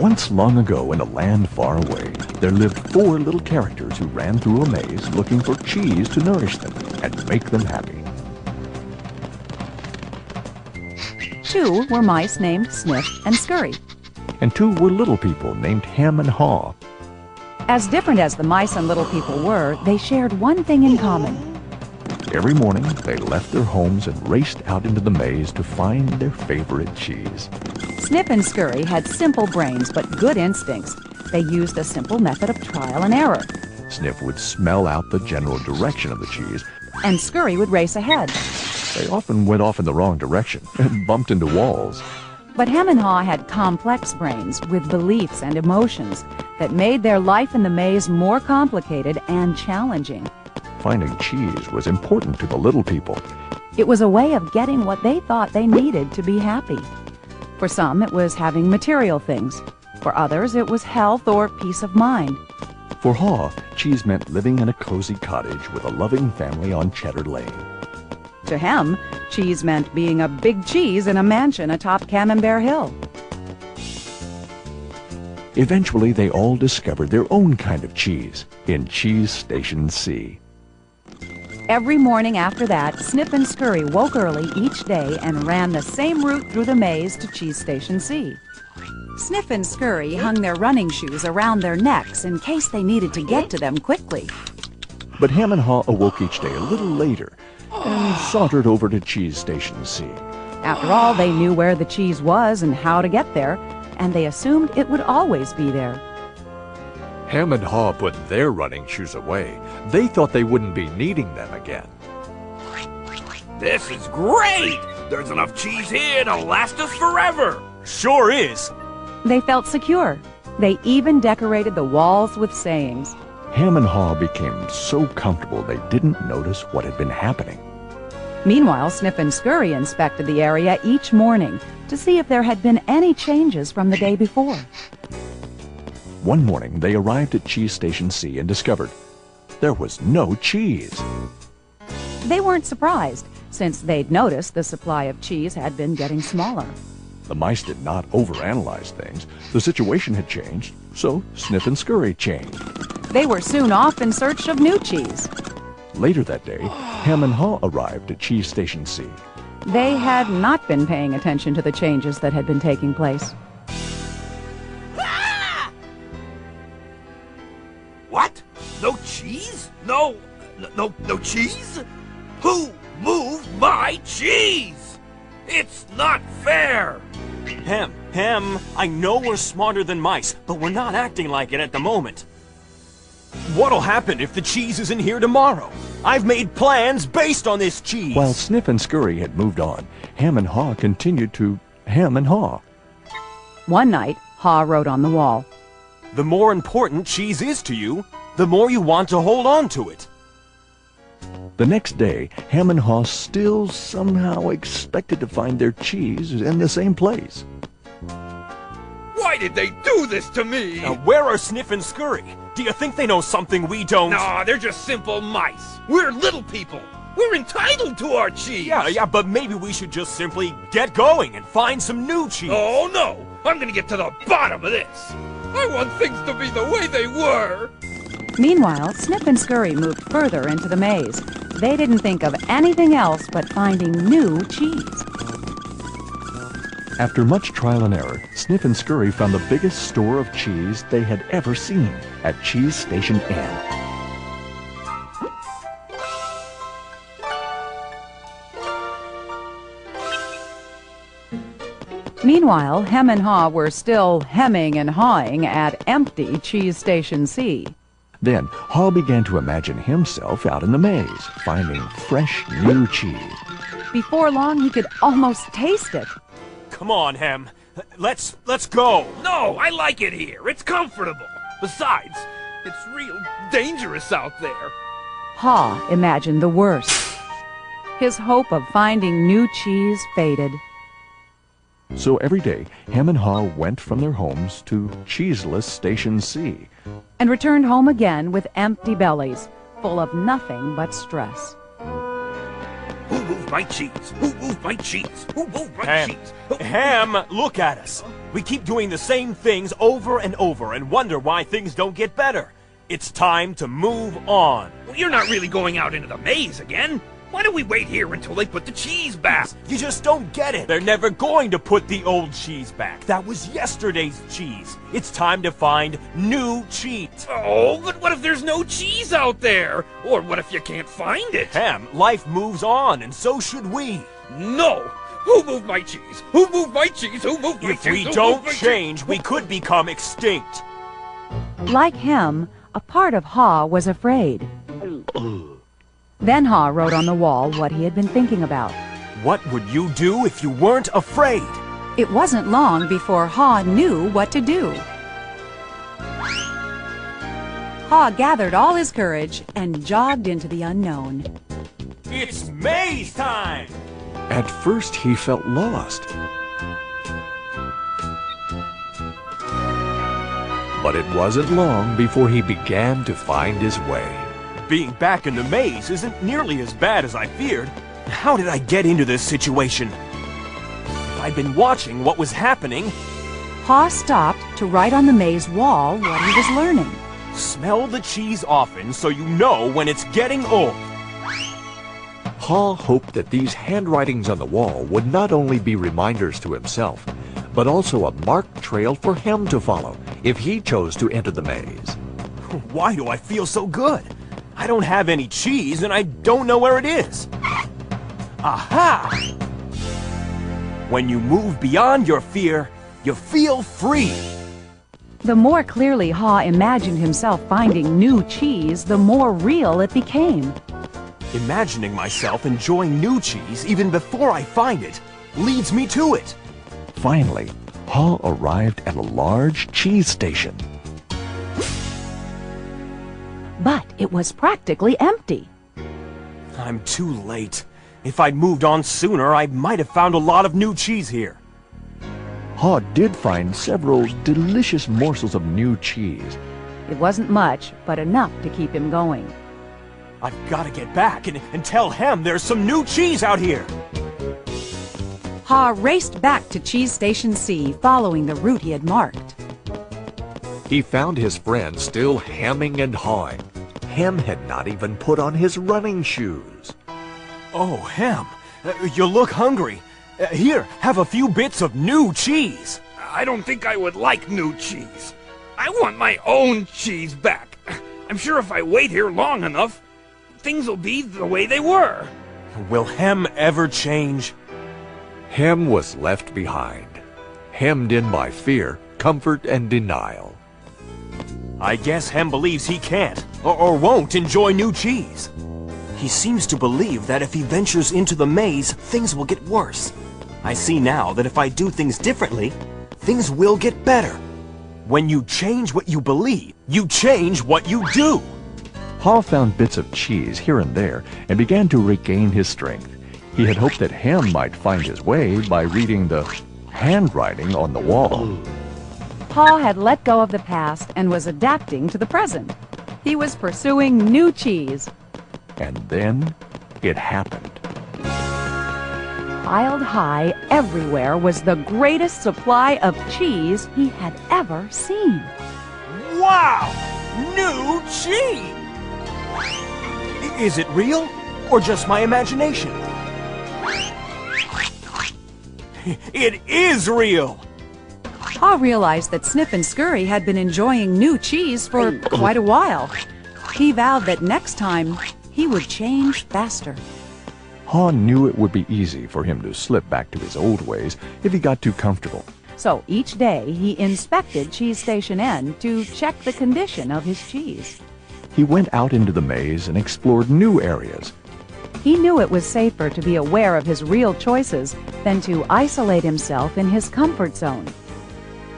Once long ago in a land far away, there lived 4 little characters who ran through a maze looking for cheese to nourish them and make them happy. 2 were mice named Sniff and Scurry. And 2 were little people named Ham and Haw. As different as the mice and little people were, they shared one thing in common. Every morning, they left their homes and raced out into the maze to find their favorite cheese. Sniff and Scurry had simple brains but good instincts. They used a simple method of trial and error. Sniff would smell out the general direction of the cheese, and Scurry would race ahead. They often went off in the wrong direction and bumped into walls. But Ham and Haw had complex brains with beliefs and emotions that made their life in the maze more complicated and challenging. Finding cheese was important to the little people. It was a way of getting what they thought they needed to be happy. For some, it was having material things. For others, it was health or peace of mind. For Haw, cheese meant living in a cozy cottage with a loving family on Cheddar Lane. To him, cheese meant being a big cheese in a mansion atop Camembert Hill. Eventually, they all discovered their own kind of cheese in Cheese Station C. Every morning after that, Sniff and Scurry woke early each day and ran the same route through the maze to Cheese Station C. Sniff and Scurry hung their running shoes around their necks in case they needed to get to them quickly. But Ham and Haw awoke each day a little later and sauntered over to Cheese Station C. After all, they knew where the cheese was and how to get there, and they assumed it would always be there. Ham and Haw put their running shoes away. They thought they wouldn't be needing them again. This is great! There's enough cheese here to last us forever! Sure is! They felt secure. They even decorated the walls with sayings. Ham and Haw became so comfortable they didn't notice what had been happening. Meanwhile, Sniff and Scurry inspected the area each morning to see if there had been any changes from the day before. One morning, they arrived at Cheese Station C and discovered there was no cheese. They weren't surprised, since they'd noticed the supply of cheese had been getting smaller. The mice did not overanalyze things. The situation had changed, so Sniff and Scurry changed. They were soon off in search of new cheese. Later that day, Ham and Haw arrived at Cheese Station C. They had not been paying attention to the changes that had been taking place. What? No cheese? No cheese? Who moved my cheese? It's not fair! Ham, I know we're smarter than mice, but we're not acting like it at the moment. What'll happen if the cheese isn't here tomorrow? I've made plans based on this cheese. While Sniff and Scurry had moved on, Ham and Haw continued to Ham and Haw. One night, Haw wrote on the wall, "The more important cheese is to you, the more you want to hold on to it." The next day, Ham and Haw still somehow expected to find their cheese in the same place. Why did they do this to me? Now, where are Sniff and Scurry? Do you think they know something we don't? No, they're just simple mice. We're little people. We're entitled to our cheese. Yeah, but maybe we should just simply get going and find some new cheese. Oh, no. I'm gonna get to the bottom of this. I want things to be the way they were. Meanwhile, Sniff and Scurry moved further into the maze. They didn't think of anything else but finding new cheese. After much trial and error, Sniff and Scurry found the biggest store of cheese they had ever seen at Cheese Station N. Meanwhile, Hem and Haw were still hemming and hawing at empty Cheese Station C. Then, Haw began to imagine himself out in the maze, finding fresh, new cheese. Before long, he could almost taste it. Come on, Hem. Let's go. No, I like it here. It's comfortable. Besides, it's real dangerous out there. Haw imagined the worst. His hope of finding new cheese faded. So every day, Hem and Haw went from their homes to Cheeseless Station C. And returned home again with empty bellies, full of nothing but stress. Who moved my cheese? Who moved my cheese? Who moved my Ham, cheese? Ham, look at us. We keep doing the same things over and over and wonder why things don't get better. It's time to move on. Well, you're not really going out into the maze again. Why don't we wait here until they put the cheese back? You just don't get it. They're never going to put the old cheese back. That was yesterday's cheese. It's time to find new cheese. Oh, but what if there's no cheese out there? Or what if you can't find it? Ham, life moves on, and so should we. No! Who moved my cheese? Who moved my cheese? Who moved my cheese? If we Who don't moved my change, cheese? we could become extinct. Like him, a part of Haw was afraid. Then Haw wrote on the wall what he had been thinking about. What would you do if you weren't afraid? It wasn't long before Haw knew what to do. Haw gathered all his courage and jogged into the unknown. It's maze time! At first, he felt lost. But it wasn't long before he began to find his way. Being back in the maze isn't nearly as bad as I feared. How did I get into this situation? If I'd been watching what was happening, Haw stopped to write on the maze wall what he was learning. smell the cheese often so you know when it's getting old. Haw hoped that these handwritings on the wall would not only be reminders to himself, but also a marked trail for him to follow if he chose to enter the maze. Why do I feel so good? I don't have any cheese and I don't know where it is. Aha! When you move beyond your fear, you feel free. The more clearly Haw imagined himself finding new cheese, the more real it became. Imagining myself enjoying new cheese even before I find it leads me to it. Finally, Haw arrived at a large cheese station. But it was practically empty. I'm too late. If I'd moved on sooner, I might have found a lot of new cheese here. Haw did find several delicious morsels of new cheese. It wasn't much, but enough to keep him going. I've got to get back and tell Hem there's some new cheese out here. Haw raced back to Cheese Station C, following the route he had marked. He found his friend still hemming and hawing. Hem had not even put on his running shoes. Oh, Hem, you look hungry. Here, have a few bits of new cheese. I don't think I would like new cheese. I want my own cheese back. I'm sure if I wait here long enough, things will be the way they were. Will Hem ever change? Hem was left behind, hemmed in by fear, comfort, and denial. I guess Hem believes he can't or won't enjoy new cheese. He seems to believe that if he ventures into the maze, things will get worse. I see now that if I do things differently, things will get better. When you change what you believe, you change what you do. Haw found bits of cheese here and there and began to regain his strength. He had hoped that Hem might find his way by reading the handwriting on the wall. Haw had let go of the past and was adapting to the present. He was pursuing new cheese. And then it happened. Piled high everywhere was the greatest supply of cheese he had ever seen. Wow! New cheese! Is it real or just my imagination? It is real! Haw realized that Snip and Scurry had been enjoying new cheese for quite a while. He vowed that next time he would change faster. Haw knew it would be easy for him to slip back to his old ways if he got too comfortable. So each day he inspected Cheese Station N to check the condition of his cheese. He went out into the maze and explored new areas. He knew it was safer to be aware of his real choices than to isolate himself in his comfort zone.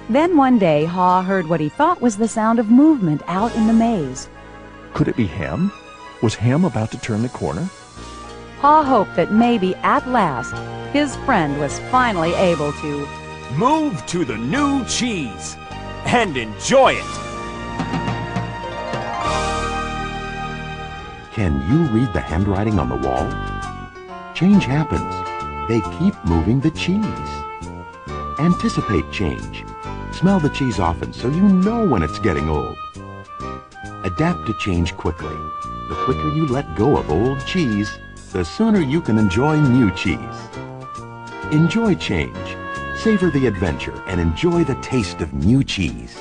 Then one day Haw heard what he thought was the sound of movement out in the maze. Could it be Hem? Was Hem about to turn the corner? Haw hoped that maybe at last his friend was finally able to move to the new cheese and enjoy it. Can you read the handwriting on the wall? change happens, they keep moving the cheese. Anticipate change. Smell the cheese often so you know when it's getting old. Adapt to change quickly. The quicker you let go of old cheese, the sooner you can enjoy new cheese. Enjoy change. Savor the adventure and enjoy the taste of new cheese.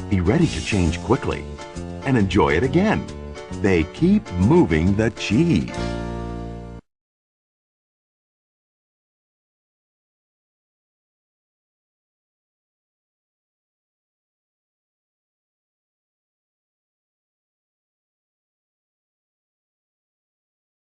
Be ready to change quickly and enjoy it again. They keep moving the cheese.